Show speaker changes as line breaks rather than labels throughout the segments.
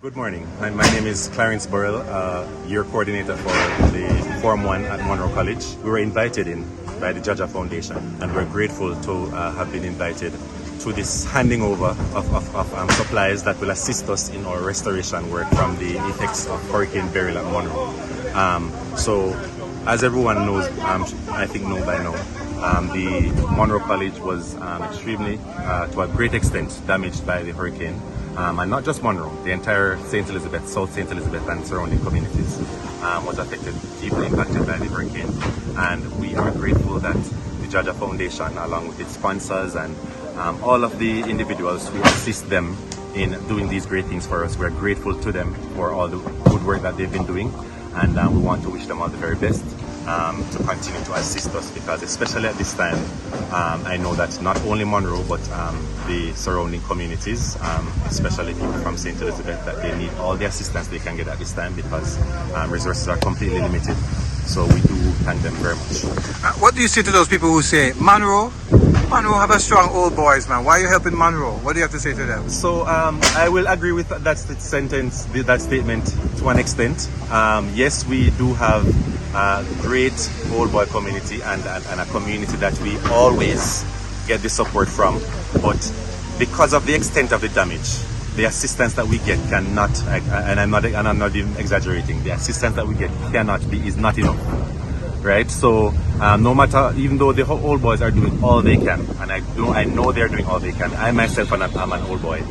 Good morning. My name is Clarence Beryl, year coordinator for the Form 1 at Munro College. We were invited in by the JAHJAH Foundation, and we're grateful to have been invited to this handing over of supplies that will assist us in our restoration work from the effects of Hurricane Beryl at Munro. So, as everyone knows, I think know by now, the Munro College was extremely, to a great extent, damaged by the hurricane. And not just Munro, the entire St. Elizabeth, South St. Elizabeth and surrounding communities was affected, deeply impacted by the hurricane. And we are grateful that the JAHJAH Foundation, along with its sponsors and all of the individuals who assist them in doing these great things for us, we're grateful to them for all the good work that they've been doing. And we want to wish them all the very best to continue to assist us, because especially at this time, I know that not only Munro but the surrounding communities, especially people from St. Elizabeth, that they need all the assistance they can get at this time, because resources are completely limited. So we do thank them very much.
What do you say to those people who say, Munro have a strong old boys, man, why are you helping Munro? What do you have to say to them?
So I will agree with that sentence, that statement to an extent. Yes, we do have a great old boy community and a community that we always get the support from, but because of the extent of the damage, the assistance that we get cannot, and I'm not even exaggerating, the assistance that we get is not enough, right? So no matter, even though the old boys are doing all they can, and I know they're doing all they can. I myself am an old boy.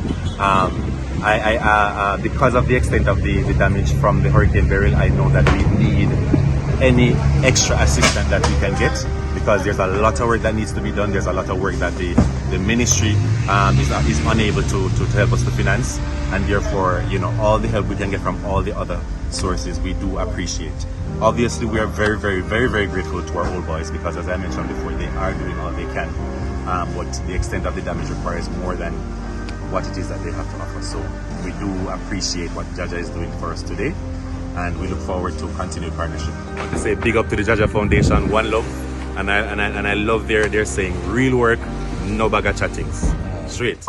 Because of the extent of the damage from the Hurricane Beryl, I know that we need any extra assistance that we can get, because there's a lot of work that needs to be done. There's a lot of work that the ministry is unable to help us to finance, and therefore, you know, all the help we can get from all the other sources we do appreciate. Obviously, we are very, very, very, very grateful to our old boys, because as I mentioned before, they are doing all they can, but the extent of the damage requires more than what it is that they have to offer. So we do appreciate what JAHJAH is doing for us today, and we look forward to continued partnership. I want to say big up to the JAHJAH Foundation, one love, and I love their saying, real work, no bag of chattings. Straight.